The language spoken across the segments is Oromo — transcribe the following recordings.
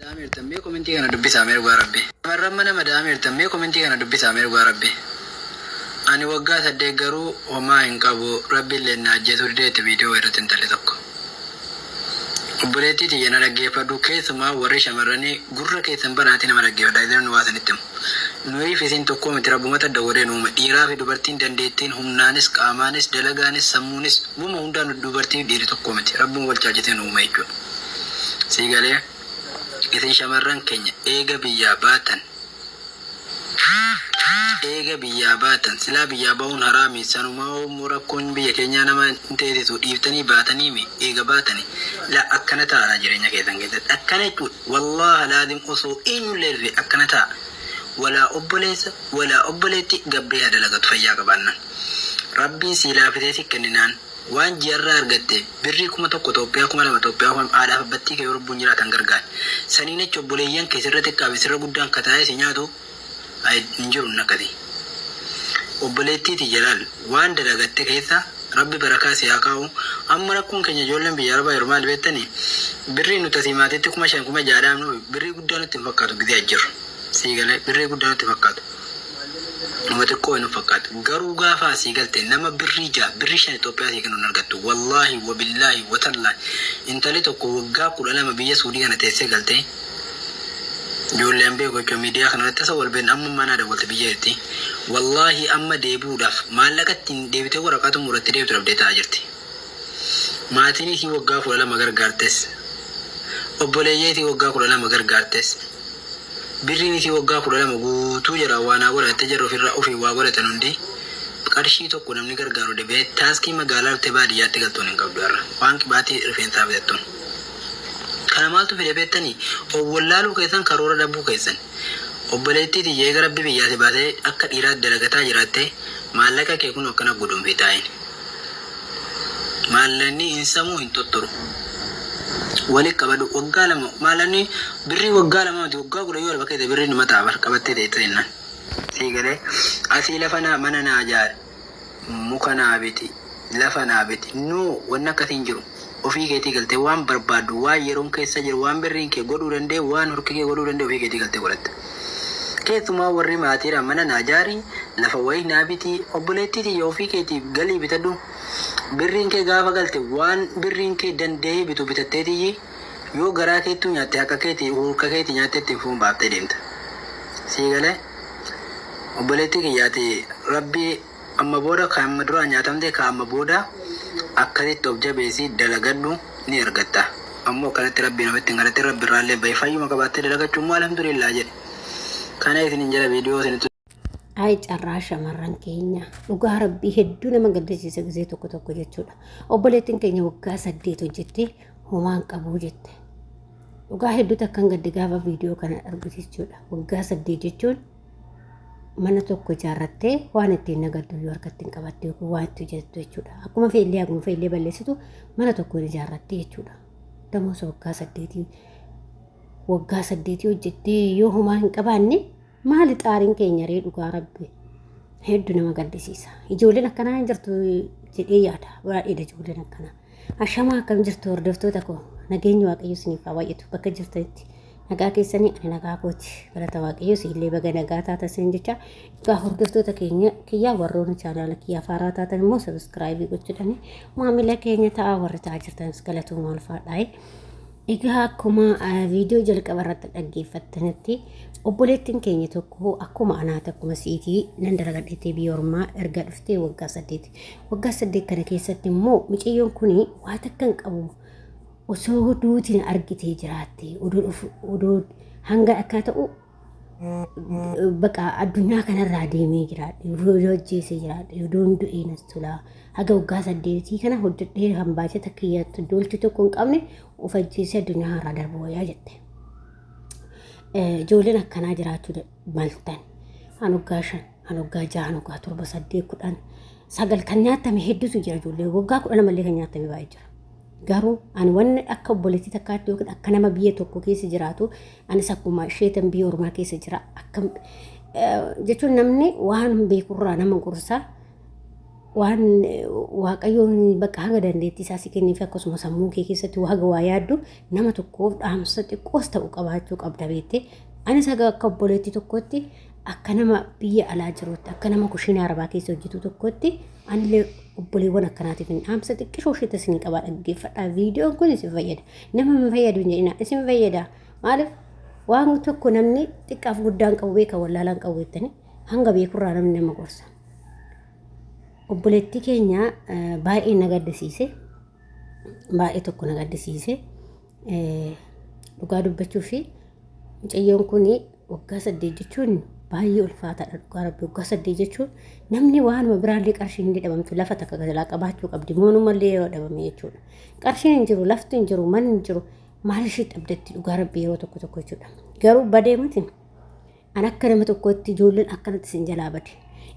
Damir tambe komenti kana dubbisa Ameer gwa rabbi. Marramma nama Damir tambe komenti kana dubbisa Ameer gwa rabbi. Ani waggaa saddeet garuu homaa hin qabu rabbi illee na ajjeesu deete viidiyoo irratti intalli tokko. Obboleettii tiyya na dhaggeeffadhu keessumaa warri shamarranii gurra keessan banaatii nama dhaggeeffadha isin waa sanitti himu. Nuyi fisiin tokko miti rabbumata dawalee nuuma dhiiraa fi dubartiin dandeettiin humnaanis qaamaanis dalagaanis sammuunis guma hundaan dubartii dhiiri tokko miti rabbuun wal caalchisee nuuma jechuudha. Siigalee isin shamarran keenya eega biyyaa baatan silaa biyyaa ba'uun haraami sanumaa rakkoon biyya keenyaa nama hin teessisu dhiiftanii baatanii mi eega baatanii la akkana ta'a jireenya keessan keessatti akkana jechuudha wallahi laadim osoo eenyullee akkana ta'a walaa obboleessa walaa obboleetti gabbee dalagatu fayyaa qabaannan rabbiin siilaa fiteeti kenninaan waan jiarraa argatte birrii 1,000 Itoophiyaa 2,000 Itoophiyaa waan aadaaf abbattii kee Oromoon jiraatan gargaara saniin jecha obboleeyyan keessirratti qaabisirra guddaan kataa'ee si nyaatu hin jiru nakati obboleettiiti jalaal waan dalagatte keessa rabbi barakaa si haa kaa'u amma rakkoon keenya ijoolleen biyya arbaa yeroo maal beektanii birrii nuti asiimaatiitti 5,000 jaadhaamnu birrii guddaa nutti hin fakkaatu gidee ajjiru siigalee birrii guddaa nutti fakkaatu nama xiqqoo hin fakkaatu garuu gaafa asii galte nama birrii 5 Itoophiyaa sii kennuun argattu wallaahi wabillaahi watallaahi intali tokko waggaa 12 biyya Suudii kana teessee galte ijoolleen beeku jechuun miidiyaa kanarratti tasa walbeen amma manaa dabalte biyya jirti wallaahi amma deebuudhaaf maallaqatti deebitee waraqaatu muratti deebitu dhabdee ta'aa jirti maatiin isii waggaa 12 gargaartes obboleeyyeetii waggaa 12 gargaartes birriin isii waggaa 12 guutuu jira waanaa godhatte jirru ofirraa ofii waa godhatan hundi qarshii tokko namni gargaaru dhabee taaskii magaalaa dhuftee baadiyyaatti galtuun hin qabdu irra waan qibaatii rifeensaa bitattuun kana maaltu fide beektanii wallaaluu keessan karoora dhabbuu keessan obboleettii tiyyee gara rabbi biyyaasi baatee akka dhiiraa dalagataa jiraatte maallaqa kee kun akkana guduunfii taa'in maallaqni hin samuu hin totturu waliin qabadhu waggaa 2 maalanni birrii waggaa 2 mati waggaa 10 yoo bakka birrii nima ta'a qabattee ta'e jennaan siigalee asii lafa mana naa ijaare muka naa biti lafa naa biti no wanna akkasiin jiru ofii keetii galtee waan barbaadu waan yeroon keessa jiru waan birriin kee godhuu dandee waan horki kee godhuu dandee ofii keetii galtee godhatte keessumaa warri maatiira mana naa ijaari lafa wayii naa biti obboleettii ofii keetii galii bitadhu birriin kee gaafa galte waan birriin kee dandee bitu bitatteetii yoo garaa keetu nyaatte akka keetii hurka keetii nyaattetti fuun baaftee deemta siigalee obboleettii kiyyaati rabbi amma booda kaamma dura nyaatamte kaamma booda akkasitti of jabeessi dalagadhu ni argatta ammoo kanatti rabbi namatti hin galatti rabbi irraallee bahe fayyuma qabaattee dalagachuun moo alhamdulillah jedhe kana isin jala viidiyoo isinitti Ay carraa shamarran keenya dhugaa rabbii hedduu nama gaddisiisa gisee tokko jechuudha. Obboleettiin keenya waggaa 8 hojjettee homaan qabuu jette. Dhugaa hedduu takkan gaddi gaafa viidiyoo kana argite jechuudha. Waggaa 8 jechuun mana tokko ijaarrattee waan ittiin nagaddu yoo harkatti hin qabatte waan itti hojjettu jechuudha. Akkuma feellee balleessitu mana tokko ijaarrattee jechuudha. Damoos waggaa 8 hojjettee yoo homaa hin qabaanne maali xaariin keenya ree dhugaa rabbi hedduu nama gaddisiisa ijoolleen akkanaa hin jirtu jedhee yaada baay'eedha ijoolleen akkanaa ashamaa akkam jirtu hordoftoota koo nageenyi waaqayyo isiniif haa baay'atu bakka jirtanitti nagaa keessanii ani nagaa kooti galata waaqayyo illee baga nagaa taatan jecha egaa hordoftoota keenya kiyyaa warroonni chaanaala kiyyaa faaraa taatan immoo sabiskiraayibii gochuudhaan maamila keenya ta'aa warri ta'aa jirtanis galatuma ulfaadhaa egaa akkuma viidiyoo jalqaba irratti dhaggeeffattanitti obboleettiin keenya tokko akkuma anaata akkuma siitii nan dalagadheettee biyya ormaa erga dhuftee waggaa 8 kana keessatti immoo miciyyoon kun waa takka hin qabu osoo duutiin argitee jiraatte oduu hanga akka ta'u baqa addunyaa kanarraa deemee jiraadhe oduu hojjeesee jiraadhe oduu du'ee nastulaa haga waggaa 8 kana hojjedhee hambaatee takka yaattu dolchi tokko hin qabne of ajjeesee addunyaa irraa darbu wayyaa jette. Ijoolleen akkanaa jiraachuu maltan hanuggaa 5 hanuggaa 6 hanuggaa 7 8 10 9 kan nyaatame hedduutu jira ijoollee waggaa 12 mallee kan nyaatame baay'ee jira garuu ani wanni akka obboleettii takkaatti yookiin akka nama biyya tokko keessa jiraatu anis akkuma isheetan biyya ormaa keessa jira akka jechuun namni waan beekurraa nama gorsaa waan waaqayyoon bakka haga dandeettii isaa si kenneef akkasuma sammuu kee keessatti haga waa yaaddu nama tokkoof dhaamsa xiqqoos ta'u qabaachuu qabda beektee. Anis haga akka obboleettii tokkotti akka nama biyya alaa jirutti akka nama kushiinaa arabaa keessa hojjetu tokkotti anillee obboleewwan akkanaatiif dhaamsa xiqqishoo ishee isin qabaa dhaggeeffadhaa. Viidiyoon kun isin fayyada. Nama hin fayyadu hin jedhina isin fayyada. Maaliif waan tokko namni xiqqaaf guddaan qabu beeka wallaalaan qabu jettanii hanga beekurraa namni nama gorsa. Obboleettii keenya baay'ee na gaddisiise. Baay'ee tokko na gaddisiise. Dhugaa dubbachuu fi mucayyoon kun waggaa 8 jechuun baay'ee ulfaataadha. Dhugaa rabbi waggaa 8 jechuun namni waanuma biraallee qarshiin hin dhabamtu lafa takka galaa qabaachuu qabdi. Moonumallee yeroo dhabame jechuudha. Qarshiin hin jiru, lafti hin jiru, manni hin jiru. Maal ishee dhabdatti dhugaa rabbi yeroo tokko jechuudha. Garuu badee miti an akka nama tokkotti ijoolleen akkanatti sin jalaa bade.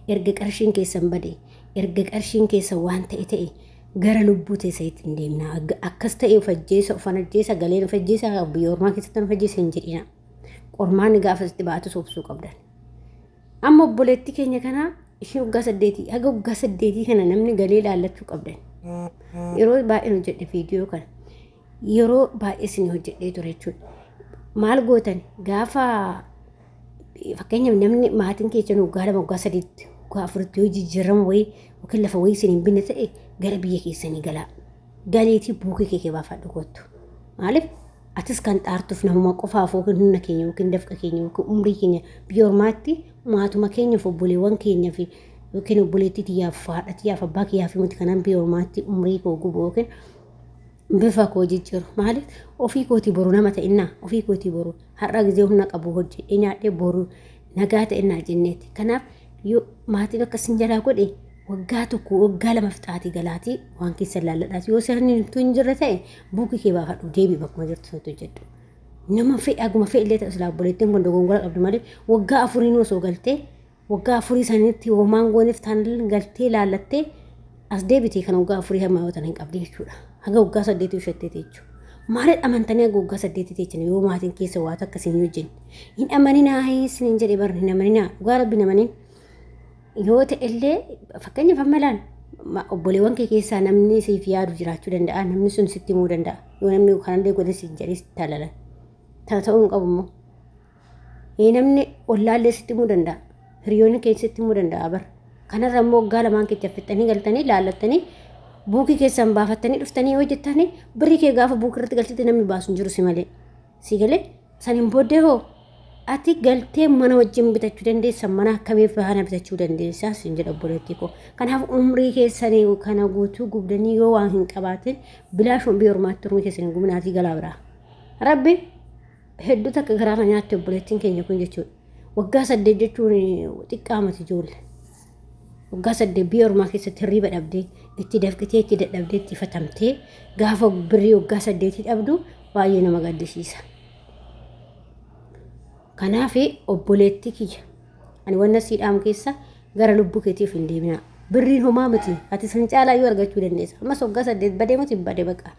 Erga qarshiin keessan bade, erga qarshiin keessan waan ta'e gara lubbuu teessatti hin deemna. Akkas ta'e ufan ajjeesa galeen uf ajjeesa biyya ormaa keessatti uf ajjeesa hin jedhina. Qormaan gaafa itti baatu soobsuu qabdan. Amma obboleettii keenya kana ishee waggaa 8 haga waggaa 8 kana namni galee laallachuu qabdan. Yeroo baay'ee hojjedhe viidiyoo kana. Yeroo baay'ee isin hojjedhee ture jechuudha. Maal gootan gaafa fakkeenyaaf namni maatiin keessan waggaa 2 waggaa 3 waggaa 4 yoo jijjiirama wayii yookiin lafa wayii isin hin binne ta'e gara biyya keessanii galaa. Galeetii buukee kee baafadhu kottu. Maaliif atis kan xaartuuf namuma qofaaf yookiin humna keenya yookiin dafqa keenya yookiin umrii keenya biyya ormaatti maatuma keenyaaf obboleewwan keenyaaf yookiin obboleettii xiyyaaf haadha xiyyaaf abbaa kiyyaaf miti kanaan biyya ormaatti umrii koo gubu yookiin bifa koo jijjiiru. Maaliif ofii kootii boru nama ta'innaa ofii kootii boru har'a gizee humna qabu hojjedhee nyaadhee boru nagaa ta'innaa jenneeti. Kanaaf yoo maatiin akkasiin jalaa godhe waggaa tokko waggaa 2 fixaatii galaatii waan keessa laalladhaati. Yoo sirni hin jirre ta'e buukii kee baafadhu deebii bakkuma jirtu sanatu jedhu. Nama fe'e aguma fe'e illee ta'u silaa obboleettiin kun dogongora qabdu malee waggaa 4 osoo galtee waggaa 4 sanitti hoomaan gooniif taanillee galtee laallattee as deebitee kan waggaa 4 hamma yoo ta'an hin qabdi jechuudha. Haga waggaa 8 ushattee jechuudha. Maaliif amantanii haga waggaa 8 jechuudha yoo maatiin keessa waa akkasiin hojjenni. Hin amaninaa hin jedhee barri hin amaninaa dhugaa rabbi namanii. Yoo ta'ellee fakkeenyaaf ammalaan obboleewwan kee keessaa namni siif yaadu jiraachuu danda'a. Namni sun sitti himuu danda'a. Yoo namni kanallee godhe si jedhee sitti talalan. Ta'uu hin qabu immoo. Namni ollaallee sitti himuu danda'a. Hiriyoonni keessa sitti himuu danda'a bar. Kanarra immoo waggaa 2 keessa fixanii galtanii laallattanii buukii keessan baafattanii dhuftanii hojjettanii birrii kee gaafa buukii irratti galtite namni baasu hin jiru si malee. Si galee saniin booddee hoo ati galtee mana wajjin bitachuu dandeessa mana akkamii faana bitachuu dandeessa sin jedha obboleettii koo. Kanaaf umrii keessanii kana guutuu gubdanii yoo waan hin qabaatin bilaashuun biyya ormaatti umrii keessanii gubnaatii galaa biraa. Rabbi hedduu takka garaama nyaatti obboleettiin keenya kun jechuudha. Waggaa 8 jechuun xiqqaa miti ijoollee. Waggaa 8 biyya ormaa keessatti hirriba dhabdee itti dafqitee itti dadhabdee itti fatamtee gaafa birrii waggaa 8 dhabdu baay'ee nama gaddisiisa. Kanaaf obboleettii kiyya ani wanna siidhaam keessa gara lubbuu keetiif hin deemina. Birriin homaa miti ati san caalaa yoo argachuu dandeessa. Ammas waggaa 8 badee miti badee baqa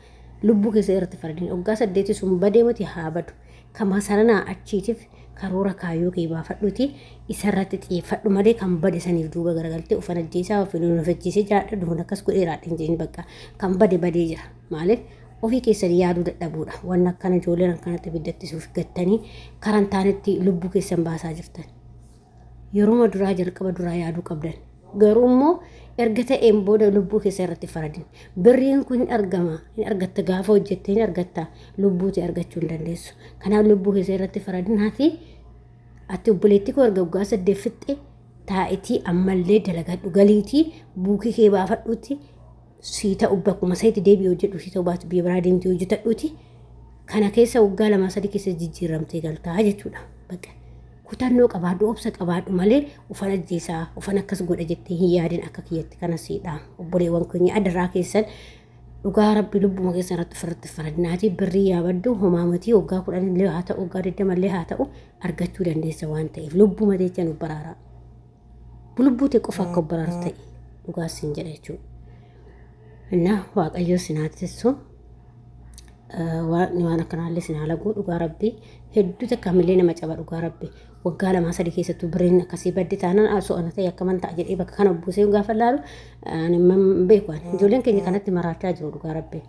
lubbuu keessa irratti fardin waggaa 8 sun badee miti haa badu. Kama saranaa achiitiif karoora kaayoo kee baafadhuti isarratti xiyyeeffadhu malee kan bade saniif duuba garagaltee ufan ajjeesaa ofii nuunfachiisee jiraadha duun akkas godhee raadhin jeen bakka kan badee jira. Maaliif ofii keessanii yaaduu dadhabuudha. Waan akkana ijoolleen akkanatti biddattisuuf gattanii karan taanitti lubbuu keessan baasaa jirtan. Yeroo duraa jalqaba duraa yaaduu qabdan. Garuu immoo erga ta'een booda lubbuu keessa irratti faradin. Birriin kun hin argama. Hin argatta gaafa hojjettee hin argatta lubbuu ta'e argachuu hin dandeessu. Kanaaf lubbuu keessa irratti faradin haati ati obboleettii koo erga waggaa 8 fixxe taa'itii ammallee dalagadhu galiitii buukii kee baafadhuuti. Si ta'u bakkuma sayitti deebi'ee hojjedhu si ta'u baatu biyya biraa deemtee hojjetadhuuti. Kana keessa waggaa 2-3 keessa jijjiiramtee galtaa jechuudha. Bakka kutannoo qabaadhu obsa qabaadhu malee ufan ajjeesaa ufan akkas godha jettee hin yaadin akka kiyyatti kana siidha. Obboleewwan keenya adarraa keessan dhugaa rabbi lubbuma keessa irratti ofirratti faradinaati birrii yaabaddu homaa miti waggaa 10 illee haa ta'u waggaa 20 illee haa ta'u argachuu dandeessa waan ta'eef lubbuma jecha nu baraara. Lubbuu ta'e qofa akka baraartu ta'e dhugaa sin jedha jechuudha. Nah, waaqayyo sinaatisu waan akkanaallee sinaa laguu dhugaa rabbi hedduu takka millee nama caba dhugaa rabbi waggaa lama sadii keessattuu bireen akkasii baddi taanaan asoo ana ta'e akka man ta'a jedhee bakka kana buusee gaafa laalu ani beeku ijoolleen keenya kanatti maraachaa jiru dhugaa rabbi.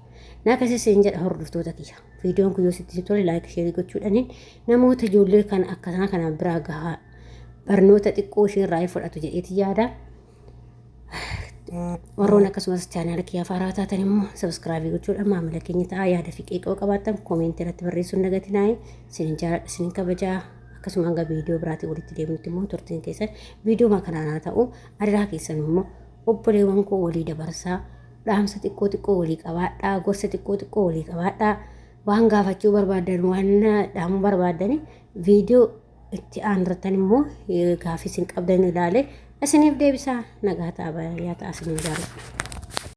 Naa akkasii seen jedha hordoftoota kiyya. Viidiyoon kun yoo sitti tole laayik sheerii gochuudhaaniin namoota ijoollee kan akkasana kana biraa gahaa barnoota xiqqoo ishee irraa fudhatu jedheeti yaada. Warroon akkasumas chaanaala kiyyaa faaraa taatan immoo sabskiraaybii gochuudhaan maamila keenya ta'a yaada fi qeeqoo qabaatan koomentii irratti barreessuun dagatinaa isinin jaalladha isinin kabajaa akkasuma hanga viidiyoo biraatii walitti deebinutti immoo turtiin keessan viidiyoo kanaa ta'u adiraa keessan immoo obboleewwan koo walii dabarsaa dhaamsa xiqqoo walii qabaadhaa gorsa xiqqoo walii qabaadhaa waan gaafachuu barbaadan waan dhaamuu barbaadani viidiyoo itti aanratan immoo gaafii isin qabdan ilaalee isiniif deebisaa nagaa ta'a baay'ee ta'a isinin jaalladha.